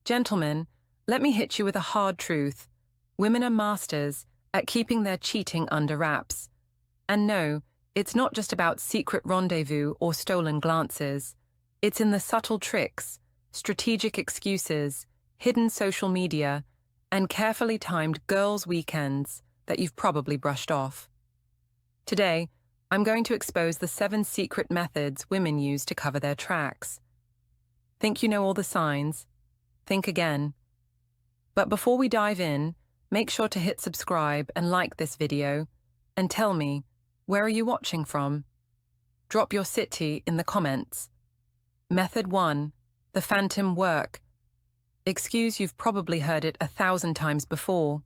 Gentlemen, let me hit you with a hard truth. Women are masters at keeping their cheating under wraps. And no, it's not just about secret rendezvous or stolen glances. It's in the subtle tricks, strategic excuses, hidden social media, and carefully timed girls' weekends that you've probably brushed off. Today, I'm going to expose the 7 secret methods women use to cover their tracks. Think you know all the signs? Think again. But before we dive in, make sure to hit subscribe and like this video, and tell me, where are you watching from? Drop your city in the comments. Method 1. The phantom work. Excuse you've probably heard it 1,000 times before.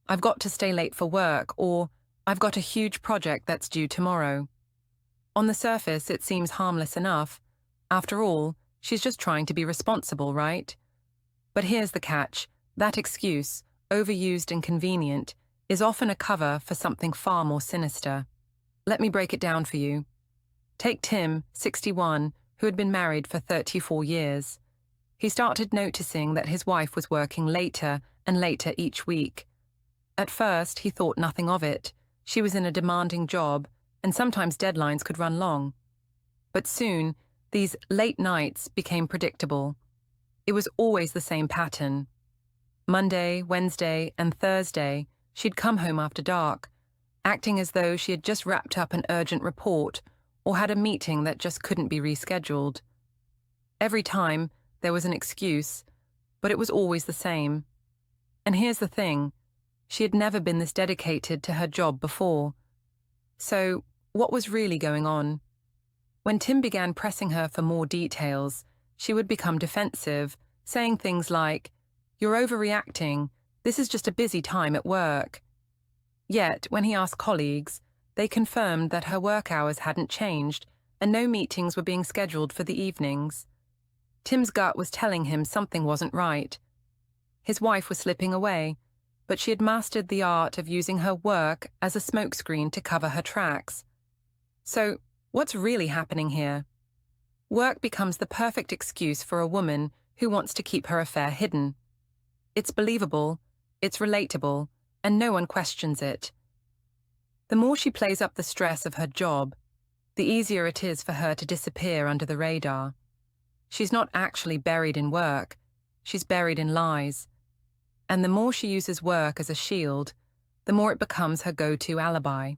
I've got to stay late for work, or I've got a huge project that's due tomorrow. On the surface, it seems harmless enough. After all, she's just trying to be responsible, right? But here's the catch. That excuse, overused and convenient, is often a cover for something far more sinister. Let me break it down for you. Take Tim, 61, who had been married for 34 years. He started noticing that his wife was working later and later each week. At first, he thought nothing of it. She was in a demanding job, and sometimes deadlines could run long. But soon, these late nights became predictable. It was always the same pattern. Monday, Wednesday, and Thursday, she'd come home after dark, acting as though she had just wrapped up an urgent report or had a meeting that just couldn't be rescheduled. Every time, there was an excuse, but it was always the same. And here's the thing. She had never been this dedicated to her job before. So, what was really going on? When Tim began pressing her for more details, she would become defensive, saying things like, "You're overreacting. This is just a busy time at work." Yet, when he asked colleagues, they confirmed that her work hours hadn't changed and no meetings were being scheduled for the evenings. Tim's gut was telling him something wasn't right. His wife was slipping away, but she had mastered the art of using her work as a smokescreen to cover her tracks. So, what's really happening here? Work becomes the perfect excuse for a woman who wants to keep her affair hidden. It's believable, it's relatable, and no one questions it. The more she plays up the stress of her job, the easier it is for her to disappear under the radar. She's not actually buried in work, she's buried in lies. And the more she uses work as a shield, the more it becomes her go-to alibi.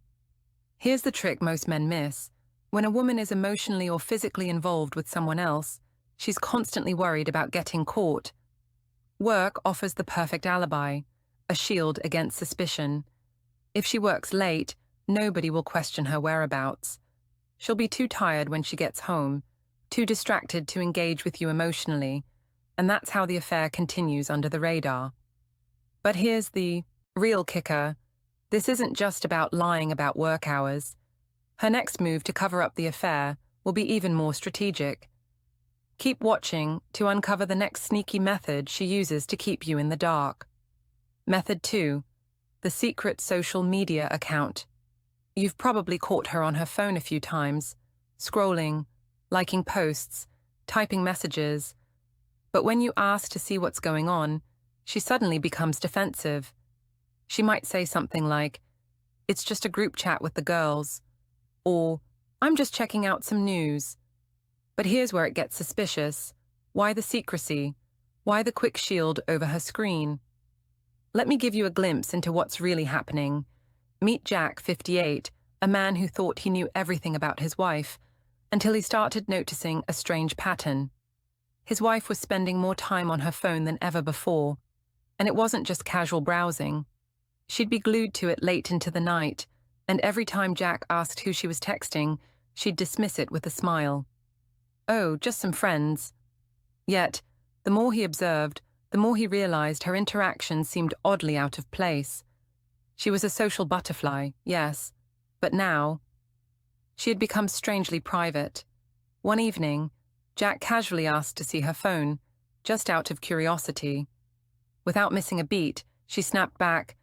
Here's the trick most men miss. When a woman is emotionally or physically involved with someone else, she's constantly worried about getting caught. Work offers the perfect alibi, a shield against suspicion. If she works late, nobody will question her whereabouts. She'll be too tired when she gets home, too distracted to engage with you emotionally, and that's how the affair continues under the radar. But here's the real kicker. This isn't just about lying about work hours. Her next move to cover up the affair will be even more strategic. Keep watching to uncover the next sneaky method she uses to keep you in the dark. Method 2. The secret social media account. You've probably caught her on her phone a few times, scrolling, liking posts, typing messages. But when you ask to see what's going on, she suddenly becomes defensive. She might say something like, "It's just a group chat with the girls," or "I'm just checking out some news." But here's where it gets suspicious. Why the secrecy? Why the quick shield over her screen? Let me give you a glimpse into what's really happening. Meet Jack, 58, a man who thought he knew everything about his wife, until he started noticing a strange pattern. His wife was spending more time on her phone than ever before, and it wasn't just casual browsing. She'd be glued to it late into the night, and every time Jack asked who she was texting, she'd dismiss it with a smile. "Oh, just some friends." Yet, the more he observed, the more he realized her interactions seemed oddly out of place. She was a social butterfly, yes, but now she had become strangely private. One evening, Jack casually asked to see her phone, just out of curiosity. Without missing a beat, she snapped back,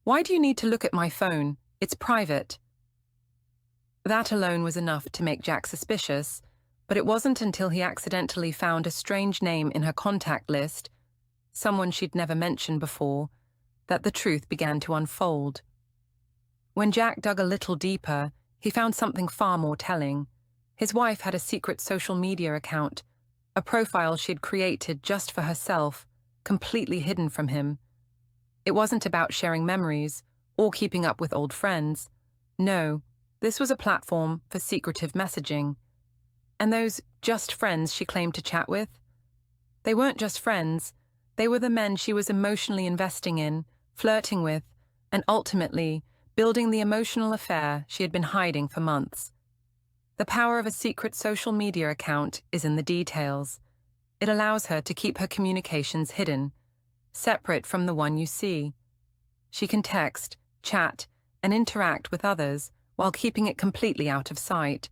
"Why do you need to look at my phone? It's private." That alone was enough to make Jack suspicious, but it wasn't until he accidentally found a strange name in her contact list, someone she'd never mentioned before, that the truth began to unfold. When Jack dug a little deeper, he found something far more telling. His wife had a secret social media account, a profile she'd created just for herself, completely hidden from him. It wasn't about sharing memories or keeping up with old friends. No, this was a platform for secretive messaging. And those just friends she claimed to chat with? They weren't just friends. They were the men she was emotionally investing in, flirting with, and ultimately building the emotional affair she had been hiding for months. The power of a secret social media account is in the details. It allows her to keep her communications hidden, separate from the one you see. She can text, chat, and interact with others while keeping it completely out of sight.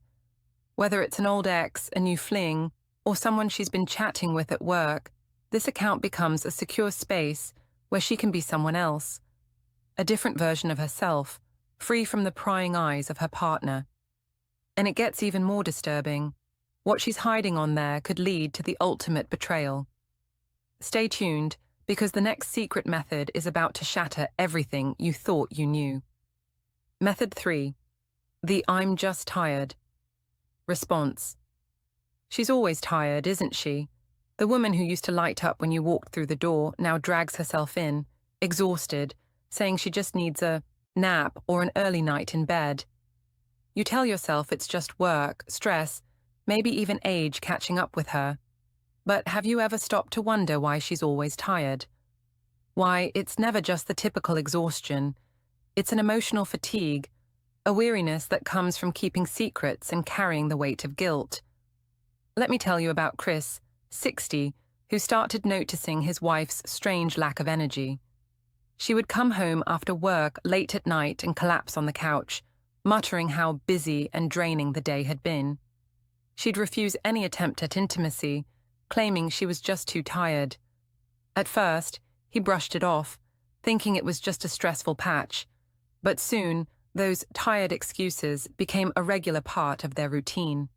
Whether it's an old ex, a new fling, or someone she's been chatting with at work, this account becomes a secure space where she can be someone else, a different version of herself, free from the prying eyes of her partner. And it gets even more disturbing. What she's hiding on there could lead to the ultimate betrayal. Stay tuned, because the next secret method is about to shatter everything you thought you knew. Method 3. The I'm just tired. Response. She's always tired, isn't she? The woman who used to light up when you walked through the door now drags herself in, exhausted, saying she just needs a nap or an early night in bed. You tell yourself it's just work, stress, maybe even age catching up with her. But have you ever stopped to wonder why she's always tired? Why, it's never just the typical exhaustion. It's an emotional fatigue, a weariness that comes from keeping secrets and carrying the weight of guilt. Let me tell you about Chris, 60, who started noticing his wife's strange lack of energy. She would come home after work late at night and collapse on the couch, muttering how busy and draining the day had been. She'd refuse any attempt at intimacy, claiming she was just too tired. At first, he brushed it off, thinking it was just a stressful patch, but soon, those tired excuses became a regular part of their routine.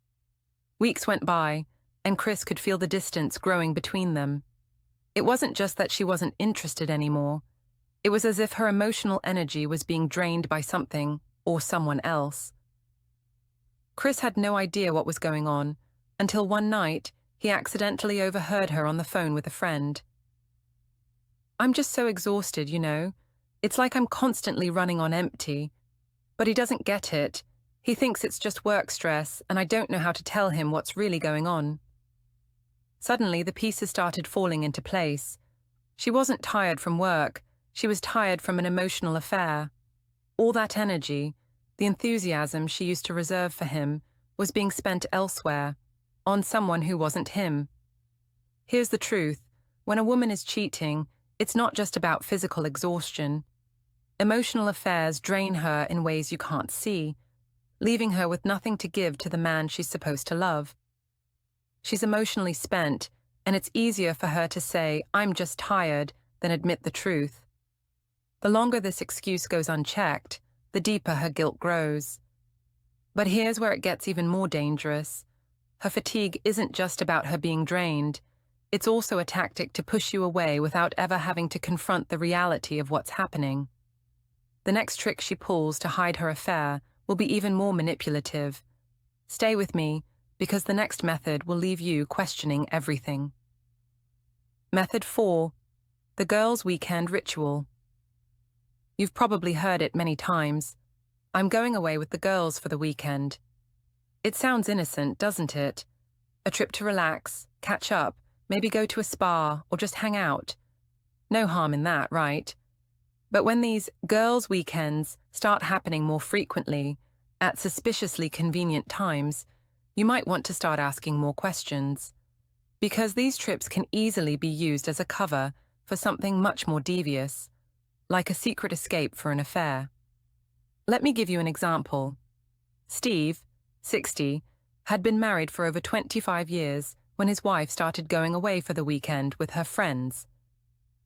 Weeks went by, and Chris could feel the distance growing between them. It wasn't just that she wasn't interested anymore. It was as if her emotional energy was being drained by something or someone else. Chris had no idea what was going on until one night he accidentally overheard her on the phone with a friend. "I'm just so exhausted, you know. It's like I'm constantly running on empty." But he doesn't get it. He thinks it's just work stress, and I don't know how to tell him what's really going on. Suddenly, the pieces started falling into place. She wasn't tired from work. She was tired from an emotional affair. All that energy, the enthusiasm she used to reserve for him, was being spent elsewhere, on someone who wasn't him. Here's the truth. When a woman is cheating, it's not just about physical exhaustion. Emotional affairs drain her in ways you can't see, leaving her with nothing to give to the man she's supposed to love. She's emotionally spent, and it's easier for her to say, "I'm just tired," than admit the truth. The longer this excuse goes unchecked, the deeper her guilt grows. But here's where it gets even more dangerous. Her fatigue isn't just about her being drained. It's also a tactic to push you away without ever having to confront the reality of what's happening. The next trick she pulls to hide her affair will be even more manipulative. Stay with me, because the next method will leave you questioning everything. Method 4. The girls' weekend ritual. You've probably heard it many times. "I'm going away with the girls for the weekend." It sounds innocent, doesn't it? A trip to relax, catch up, maybe go to a spa, or just hang out. No harm in that, right? But when these girls' weekends start happening more frequently, at suspiciously convenient times, you might want to start asking more questions. Because these trips can easily be used as a cover for something much more devious, like a secret escape for an affair. Let me give you an example. Steve, 60, had been married for over 25 years when his wife started going away for the weekend with her friends.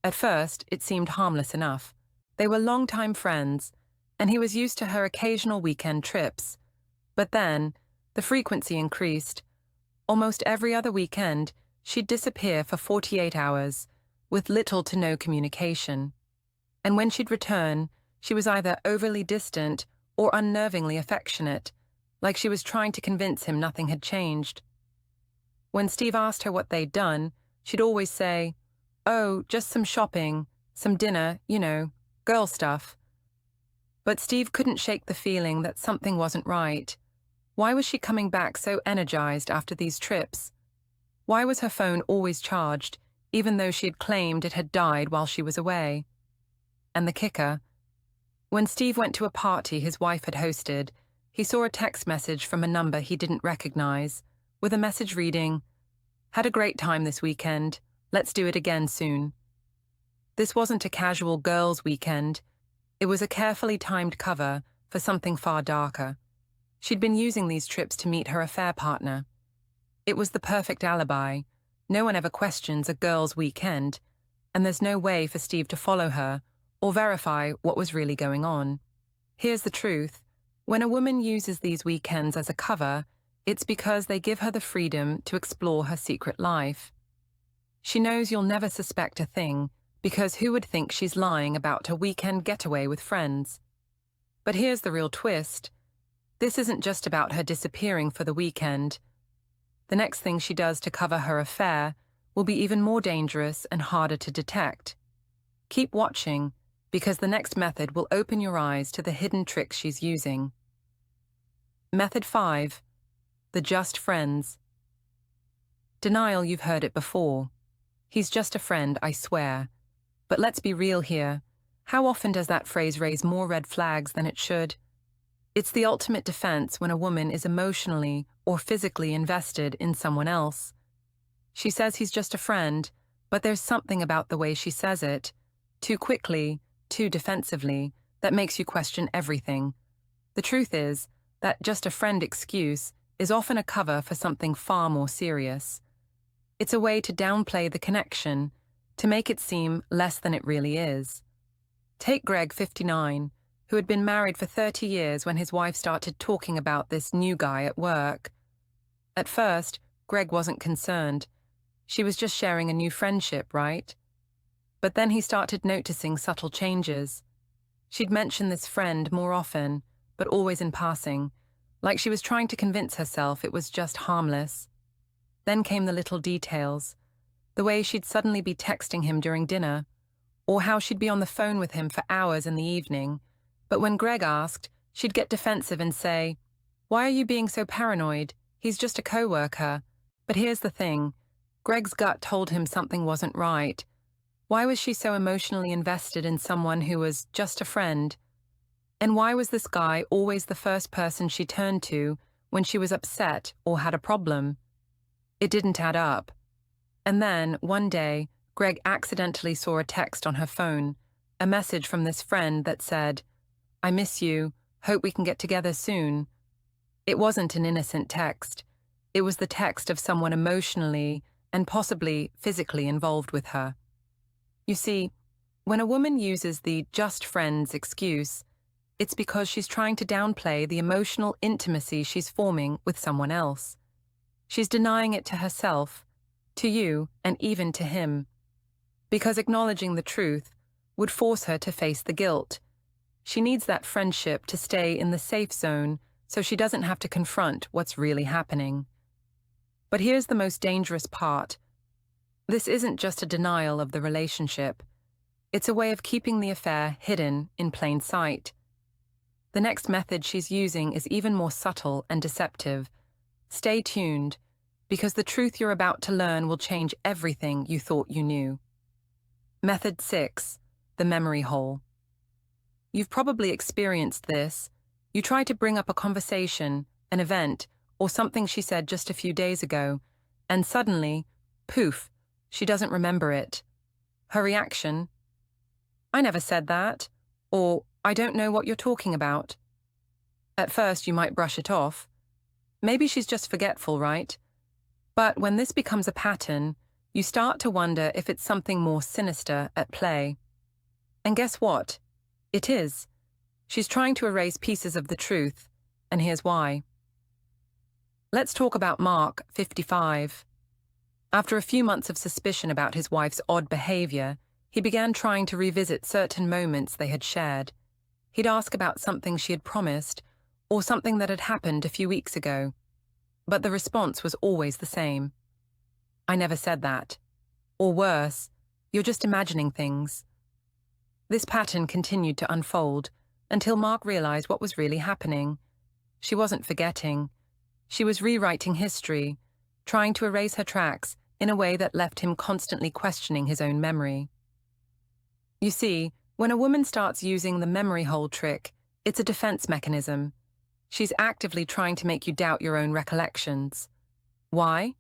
At first, it seemed harmless enough. They were longtime friends, and he was used to her occasional weekend trips. But then, the frequency increased. Almost every other weekend, she'd disappear for 48 hours, with little to no communication. And when she'd return, she was either overly distant or unnervingly affectionate, like she was trying to convince him nothing had changed. When Steve asked her what they'd done, she'd always say, "Oh, just some shopping, some dinner, girl stuff." But Steve couldn't shake the feeling that something wasn't right. Why was she coming back so energized after these trips? Why was her phone always charged, even though she had claimed it had died while she was away? And the kicker: when Steve went to a party his wife had hosted, he saw a text message from a number he didn't recognize, with a message reading, "Had a great time this weekend. Let's do it again soon." This wasn't a casual girls' weekend. It was a carefully timed cover for something far darker. She'd been using these trips to meet her affair partner. It was the perfect alibi. No one ever questions a girls' weekend, and there's no way for Steve to follow her or verify what was really going on. Here's the truth. When a woman uses these weekends as a cover, it's because they give her the freedom to explore her secret life. She knows you'll never suspect a thing, because who would think she's lying about her weekend getaway with friends? But here's the real twist. This isn't just about her disappearing for the weekend. The next thing she does to cover her affair will be even more dangerous and harder to detect. Keep watching, because the next method will open your eyes to the hidden tricks she's using. Method 5. The just friends. Denial, you've heard it before. "He's just a friend, I swear." But let's be real here. How often does that phrase raise more red flags than it should? It's the ultimate defense when a woman is emotionally or physically invested in someone else. She says he's just a friend, but there's something about the way she says it, too quickly, too defensively, that makes you question everything. The truth is that just a friend excuse is often a cover for something far more serious. It's a way to downplay the connection, to make it seem less than it really is. Take Greg, 59, who had been married for 30 years when his wife started talking about this new guy at work. At first, Greg wasn't concerned. She was just sharing a new friendship, right? But then he started noticing subtle changes. She'd mention this friend more often, but always in passing, like she was trying to convince herself it was just harmless. Then came the little details. The way she'd suddenly be texting him during dinner, or how she'd be on the phone with him for hours in the evening. But when Greg asked, she'd get defensive and say, "Why are you being so paranoid? He's just a coworker." But here's the thing. Greg's gut told him something wasn't right. Why was she so emotionally invested in someone who was just a friend? And why was this guy always the first person she turned to when she was upset or had a problem? It didn't add up. And then, one day, Greg accidentally saw a text on her phone, a message from this friend that said, "I miss you, hope we can get together soon." It wasn't an innocent text. It was the text of someone emotionally and possibly physically involved with her. You see, when a woman uses the just friends excuse, it's because she's trying to downplay the emotional intimacy she's forming with someone else. She's denying it to herself, to you, and even to him. Because acknowledging the truth would force her to face the guilt. She needs that friendship to stay in the safe zone so she doesn't have to confront what's really happening. But here's the most dangerous part. This isn't just a denial of the relationship. It's a way of keeping the affair hidden in plain sight. The next method she's using is even more subtle and deceptive. Stay tuned, because the truth you're about to learn will change everything you thought you knew. Method 6. The memory hole. You've probably experienced this. You try to bring up a conversation, an event, or something she said just a few days ago, and suddenly, poof, she doesn't remember it. Her reaction: "I never said that," or "I don't know what you're talking about." At first, you might brush it off. Maybe she's just forgetful, right? But when this becomes a pattern, you start to wonder if it's something more sinister at play. And guess what? It is. She's trying to erase pieces of the truth, and here's why. Let's talk about Mark, 55. After a few months of suspicion about his wife's odd behavior, he began trying to revisit certain moments they had shared. He'd ask about something she had promised, or something that had happened a few weeks ago. But the response was always the same. "I never said that." Or worse, "You're just imagining things." This pattern continued to unfold until Mark realized what was really happening. She wasn't forgetting. She was rewriting history, trying to erase her tracks in a way that left him constantly questioning his own memory. You see, when a woman starts using the memory hole trick, it's a defense mechanism. She's actively trying to make you doubt your own recollections. Why?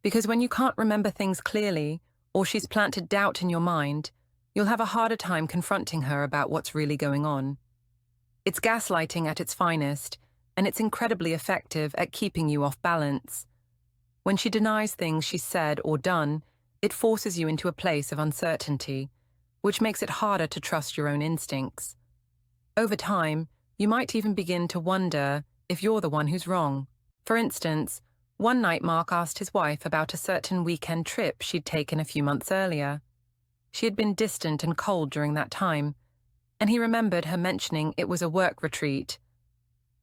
Because when you can't remember things clearly, or she's planted doubt in your mind, you'll have a harder time confronting her about what's really going on. It's gaslighting at its finest, and it's incredibly effective at keeping you off balance. When she denies things she's said or done, it forces you into a place of uncertainty, which makes it harder to trust your own instincts. Over time, you might even begin to wonder if you're the one who's wrong. For instance, one night Mark asked his wife about a certain weekend trip she'd taken a few months earlier. She had been distant and cold during that time, and he remembered her mentioning it was a work retreat.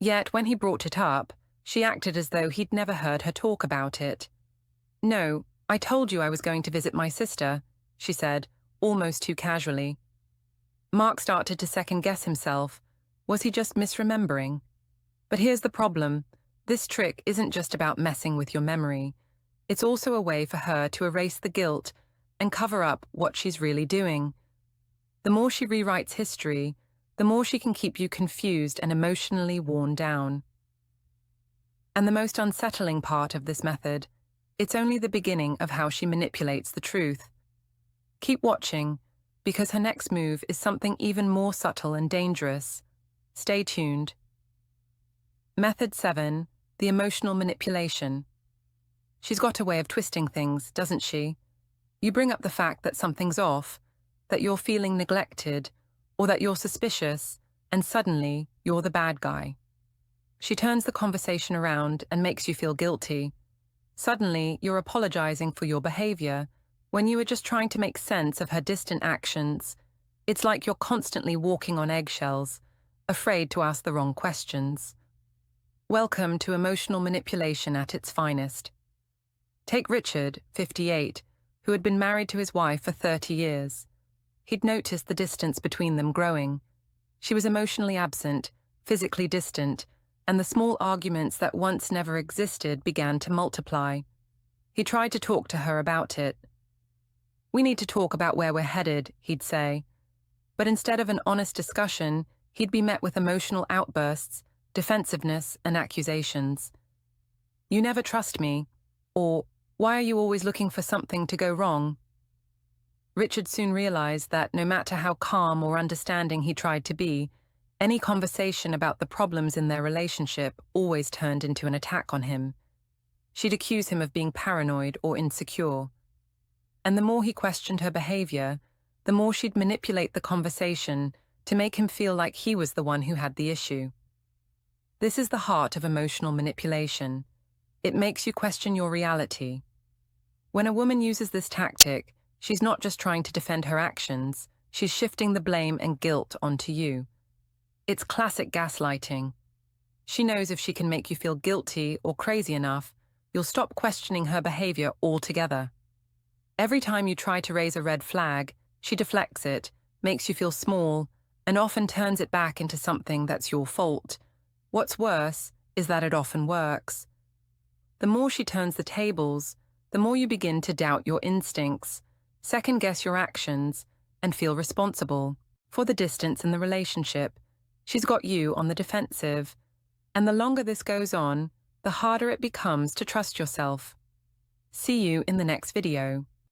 Yet when he brought it up, she acted as though he'd never heard her talk about it. "No, I told you I was going to visit my sister," she said, almost too casually. Mark started to second-guess himself. Was he just misremembering? But here's the problem. This trick isn't just about messing with your memory. It's also a way for her to erase the guilt and cover up what she's really doing. The more she rewrites history, the more she can keep you confused and emotionally worn down. And the most unsettling part of this method, it's only the beginning of how she manipulates the truth. Keep watching, because her next move is something even more subtle and dangerous. Stay tuned. Method 7, the emotional manipulation. She's got a way of twisting things, doesn't she? You bring up the fact that something's off, that you're feeling neglected, or that you're suspicious, and suddenly you're the bad guy. She turns the conversation around and makes you feel guilty. Suddenly, you're apologizing for your behavior, when you were just trying to make sense of her distant actions. It's like you're constantly walking on eggshells, afraid to ask the wrong questions. Welcome to emotional manipulation at its finest. Take Richard, 58, who had been married to his wife for 30 years. He'd noticed the distance between them growing. She was emotionally absent, physically distant, and the small arguments that once never existed began to multiply. He tried to talk to her about it. "We need to talk about where we're headed," he'd say. But instead of an honest discussion, he'd be met with emotional outbursts, defensiveness, and accusations. "You never trust me," or "Why are you always looking for something to go wrong?" Richard soon realized that no matter how calm or understanding he tried to be, any conversation about the problems in their relationship always turned into an attack on him. She'd accuse him of being paranoid or insecure. And the more he questioned her behavior, the more she'd manipulate the conversation to make him feel like he was the one who had the issue. This is the heart of emotional manipulation. It makes you question your reality. When a woman uses this tactic, she's not just trying to defend her actions, she's shifting the blame and guilt onto you. It's classic gaslighting. She knows if she can make you feel guilty or crazy enough, you'll stop questioning her behavior altogether. Every time you try to raise a red flag, she deflects it, makes you feel small, and often turns it back into something that's your fault. What's worse is that it often works. The more she turns the tables, the more you begin to doubt your instincts, second-guess your actions, and feel responsible for the distance in the relationship. She's got you on the defensive, and the longer this goes on, the harder it becomes to trust yourself. See you in the next video.